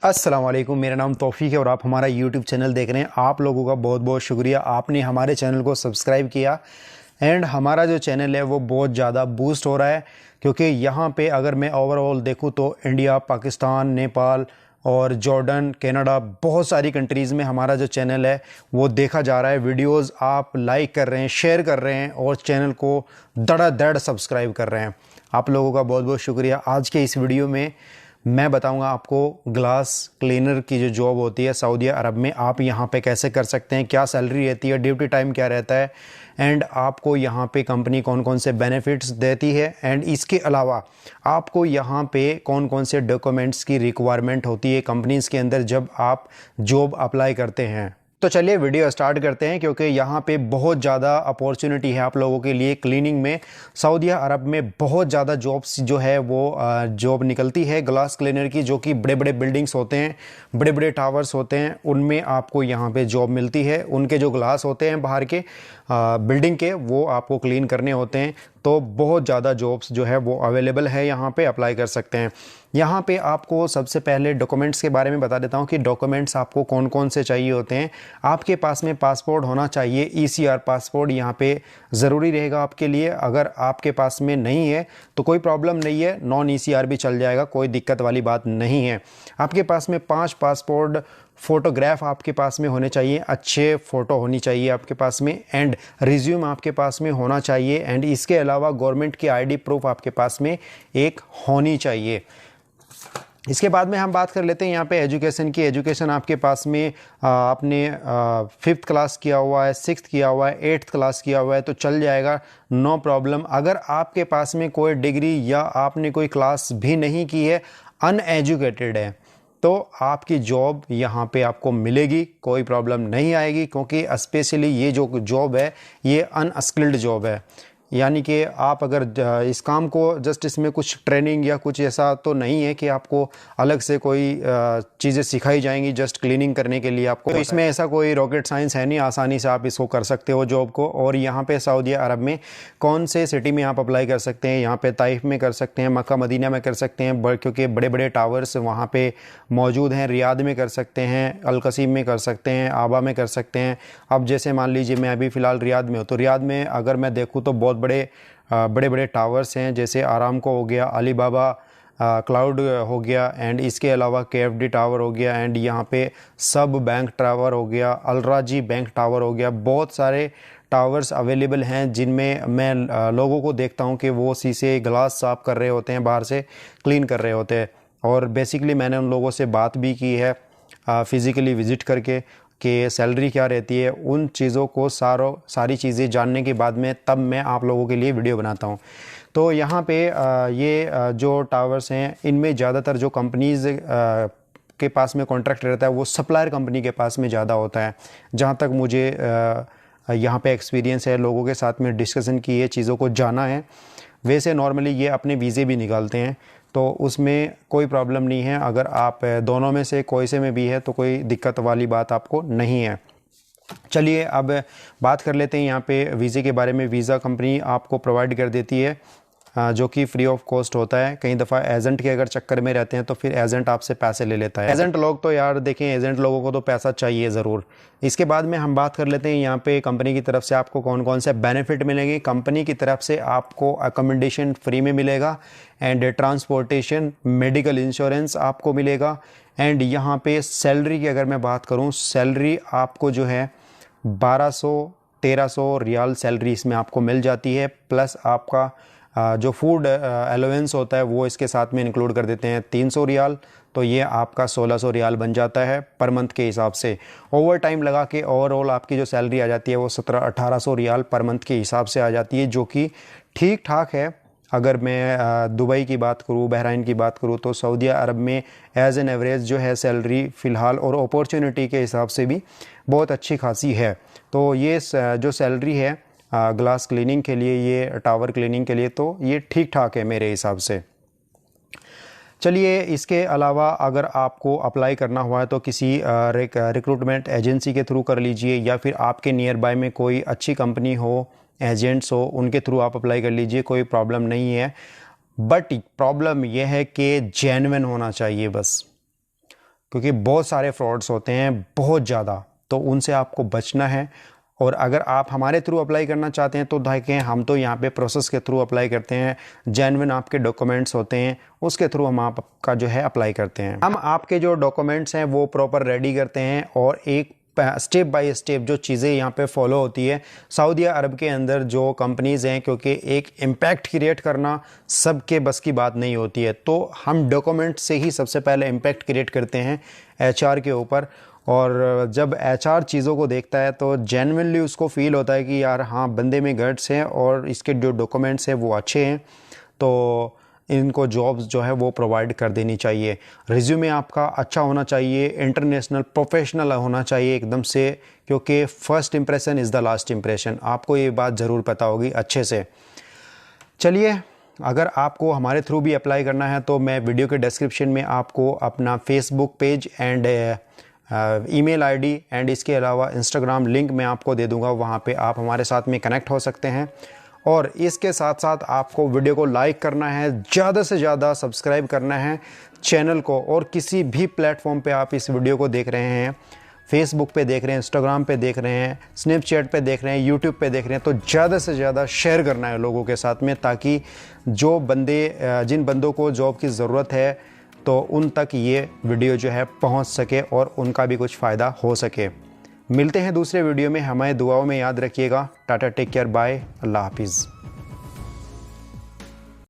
अस्सलाम वालेकुम, मेरा नाम तौफीक है और आप हमारा यूट्यूब चैनल देख रहे हैं। आप लोगों का बहुत बहुत शुक्रिया, आपने हमारे चैनल को सब्सक्राइब किया। एंड हमारा जो चैनल है वो बहुत ज़्यादा बूस्ट हो रहा है, क्योंकि यहाँ पे अगर मैं ओवरऑल देखूँ तो इंडिया, पाकिस्तान, नेपाल और जॉर्डन, कनाडा, बहुत सारी कंट्रीज़ में हमारा जो चैनल है वो देखा जा रहा है। वीडियोस आप लाइक कर रहे हैं, शेयर कर रहे हैं और चैनल को धड़ाधड़ सब्सक्राइब कर रहे हैं। आप लोगों का बहुत बहुत शुक्रिया। आज के इस वीडियो में मैं बताऊंगा आपको ग्लास क्लीनर की जो जॉब होती है सऊदी अरब में, आप यहाँ पे कैसे कर सकते हैं, क्या सैलरी रहती है, ड्यूटी टाइम क्या रहता है, एंड आपको यहाँ पे कंपनी कौन कौन से बेनिफिट्स देती है, एंड इसके अलावा आपको यहाँ पे कौन कौन से डॉक्यूमेंट्स की रिक्वायरमेंट होती है कंपनीज़ के अंदर जब आप जॉब अप्लाई करते हैं। तो चलिए वीडियो स्टार्ट करते हैं, क्योंकि यहाँ पे बहुत ज़्यादा अपॉर्चुनिटी है आप लोगों के लिए क्लीनिंग में। सऊदी अरब में बहुत ज़्यादा जॉब्स जो है वो जॉब निकलती है ग्लास क्लीनर की, जो कि बड़े बड़े बिल्डिंग्स होते हैं, बड़े बड़े टावर्स होते हैं, उनमें आपको यहाँ पे जॉब मिलती है। उनके जो ग्लास होते हैं बाहर के बिल्डिंग के, वो आपको क्लीन करने होते हैं। तो बहुत ज़्यादा जॉब्स जो है वो अवेलेबल है, यहाँ पे अप्लाई कर सकते हैं। यहाँ पे आपको सबसे पहले डॉक्यूमेंट्स के बारे में बता देता हूँ कि डॉक्यूमेंट्स आपको कौन कौन से चाहिए होते हैं। आपके पास में पासपोर्ट होना चाहिए, ईसीआर पासपोर्ट यहाँ पे ज़रूरी रहेगा आपके लिए। अगर आपके पास में नहीं है तो कोई प्रॉब्लम नहीं है, नॉन ईसीआर भी चल जाएगा, कोई दिक्कत वाली बात नहीं है। आपके पास में 5 पासपोर्ट फ़ोटोग्राफ आपके पास में होने चाहिए, अच्छे फ़ोटो होनी चाहिए आपके पास में, एंड रिज्यूम आपके पास में होना चाहिए। एंड इसके अलावा गवर्नमेंट की आईडी प्रूफ आपके पास में एक होनी चाहिए। इसके बाद में हम बात कर लेते हैं यहाँ पे एजुकेशन की। एजुकेशन आपके पास में आपने 5th क्लास किया हुआ है, 6th किया हुआ है, 8th क्लास किया हुआ है तो चल जाएगा, नो प्रॉब्लम। अगर आपके पास में कोई डिग्री या आपने कोई क्लास भी नहीं की है, अनएजुकेटेड है, तो आपकी जॉब यहाँ पे आपको मिलेगी, कोई प्रॉब्लम नहीं आएगी। क्योंकि स्पेशली ये जो जॉब है ये अनस्किल्ड जॉब है, यानी कि आप अगर इस काम को जस्ट इसमें कुछ ट्रेनिंग या कुछ ऐसा तो नहीं है कि आपको अलग से कोई चीज़ें सिखाई जाएंगी जस्ट क्लीनिंग करने के लिए आपको। तो इसमें ऐसा कोई रॉकेट साइंस है नहीं, आसानी से आप इसको कर सकते हो जॉब को। और यहाँ पे सऊदी अरब में कौन से सिटी में आप अप्लाई कर सकते हैं, यहाँ पे ताइफ में कर सकते हैं, मक्का मदीना में कर सकते हैं, क्योंकि बड़े बड़े टावर्स वहाँ पे मौजूद हैं। रियाद में कर सकते हैं, अलकसीम में कर सकते हैं, आबा में कर सकते हैं। अब जैसे मान लीजिए मैं अभी फ़िलहाल रियाद में हूँ, तो रियाद में अगर मैं देखूँ तो बहुत बड़े बड़े टावर्स हैं, जैसे आरामको हो गया, अलीबाबा क्लाउड हो गया, एंड इसके अलावा केएफडी टावर हो गया, एंड यहाँ पे सब बैंक टावर हो गया, अलराजी बैंक टावर हो गया। बहुत सारे टावर्स अवेलेबल हैं जिनमें मैं लोगों को देखता हूँ कि वो शीशे ग्लास साफ़ कर रहे होते हैं, बाहर से क्लीन कर रहे होते हैं। और बेसिकली मैंने उन लोगों से बात भी की है फ़िज़िकली विज़िट करके कि सैलरी क्या रहती है। उन चीज़ों को सारी चीज़ें जानने के बाद में तब मैं आप लोगों के लिए वीडियो बनाता हूँ। तो यहाँ पे जो टावर्स हैं इनमें ज़्यादातर जो कंपनीज़ के पास में कॉन्ट्रैक्ट रहता है वो सप्लायर कंपनी के पास में ज़्यादा होता है। जहाँ तक मुझे यहाँ पे एक्सपीरियंस है, लोगों के साथ में डिस्कशन की है, चीज़ों को जाना है। वैसे नॉर्मली ये अपने वीज़े भी निकालते हैं, तो उसमें कोई प्रॉब्लम नहीं है। अगर आप दोनों में से कोई से में भी है तो कोई दिक्कत वाली बात आपको नहीं है। चलिए अब बात कर लेते हैं यहाँ पे वीज़े के बारे में। वीज़ा कंपनी आपको प्रोवाइड कर देती है जो कि फ्री ऑफ कॉस्ट होता है। कई दफ़ा एजेंट के अगर चक्कर में रहते हैं तो फिर एजेंट आपसे पैसे ले लेता है। एजेंट लोग तो यार देखें, एजेंट लोगों को तो पैसा चाहिए ज़रूर। इसके बाद में हम बात कर लेते हैं यहाँ पे कंपनी की तरफ से आपको कौन कौन से बेनिफिट मिलेंगे। कंपनी की तरफ से आपको अकोमोडेशन फ्री में मिलेगा, एंड ट्रांसपोर्टेशन, मेडिकल इंश्योरेंस आपको मिलेगा। एंड यहाँ पे सैलरी की अगर मैं बात करूँ, सैलरी आपको जो है 1200-1300 रियाल सैलरी इसमें आपको मिल जाती है। प्लस आपका जो फूड अलाउंस होता है वो इसके साथ में इंक्लूड कर देते हैं 300 रियाल, तो ये आपका 1600 रियाल बन जाता है पर मंथ के हिसाब से। ओवर टाइम लगा के ओवरऑल आपकी जो सैलरी आ जाती है वो 1700-1800 रियाल पर मंथ के हिसाब से आ जाती है, जो कि ठीक ठाक है। अगर मैं दुबई की बात करूँ, बहरीन की बात करूँ, तो सऊदी अरब में एज एन एवरेज जो है सैलरी फ़िलहाल और अपॉर्चुनिटी के हिसाब से भी बहुत अच्छी खासी है। तो ये जो सैलरी है ग्लास क्लीनिंग के लिए, ये टावर क्लीनिंग के लिए, तो ये ठीक ठाक है मेरे हिसाब से। चलिए इसके अलावा अगर आपको अप्लाई करना हुआ है तो किसी रिक्रूटमेंट एजेंसी के थ्रू कर लीजिए, या फिर आपके नियर बाय में कोई अच्छी कंपनी हो, एजेंट्स हो, उनके थ्रू आप अप्लाई कर लीजिए, कोई प्रॉब्लम नहीं है। बट प्रॉब्लम यह है कि जेन्युइन होना चाहिए बस। क्योंकि बहुत सारे फ्रॉड्स होते हैं, बहुत ज़्यादा, तो उनसे आपको बचना है। और अगर आप हमारे थ्रू अप्लाई करना चाहते हैं तो देखें, हम तो यहाँ पे प्रोसेस के थ्रू अप्लाई करते हैं, जेन्युइन आपके डॉक्यूमेंट्स होते हैं, उसके थ्रू हम आपका जो है अप्लाई करते हैं। हम आपके जो डॉक्यूमेंट्स हैं वो प्रॉपर रेडी करते हैं और एक स्टेप बाय स्टेप जो चीज़ें यहाँ पे फॉलो होती है। सऊदी अरब के अंदर जो कंपनीज़ हैं, क्योंकि एक इम्पैक्ट क्रिएट करना सबके बस की बात नहीं होती है, तो हम डॉक्यूमेंट से ही सबसे पहले इम्पैक्ट क्रिएट करते हैं एचआर के ऊपर। और जब एचआर चीज़ों को देखता है तो जेन्युइनली उसको फील होता है कि यार हाँ, बंदे में गट्स हैं और इसके जो डॉक्यूमेंट्स हैं वो अच्छे हैं, तो इनको जॉब्स जो है वो प्रोवाइड कर देनी चाहिए। रिज्यूमे आपका अच्छा होना चाहिए, इंटरनेशनल प्रोफेशनल होना चाहिए एकदम से, क्योंकि first impression is the last impression. आपको ये बात ज़रूर पता होगी अच्छे से। चलिए, अगर आपको हमारे थ्रू भी अप्लाई करना है तो मैं वीडियो के डिस्क्रिप्शन में आपको अपना Facebook page and email ID and इसके अलावा इंस्टाग्राम लिंक मैं आपको दे दूंगा, वहाँ पे आप हमारे साथ में कनेक्ट हो सकते हैं। और इसके साथ साथ आपको वीडियो को लाइक करना है, ज़्यादा से ज़्यादा सब्सक्राइब करना है चैनल को। और किसी भी प्लेटफॉर्म पे आप इस वीडियो को देख रहे हैं, फेसबुक पे देख रहे हैं, इंस्टाग्राम पे देख रहे हैं, स्नैपचैट पे देख रहे हैं, यूट्यूब पे देख रहे हैं, तो ज़्यादा से ज़्यादा शेयर करना है लोगों के साथ में, ताकि जिन बंदों को जॉब की ज़रूरत है तो उन तक ये वीडियो जो है पहुंच सके और उनका भी कुछ फ़ायदा हो सके। मिलते हैं दूसरे वीडियो में, हमें दुआओं में याद रखिएगा। टाटा, टेक केयर, बाय, अल्लाह हाफिज़।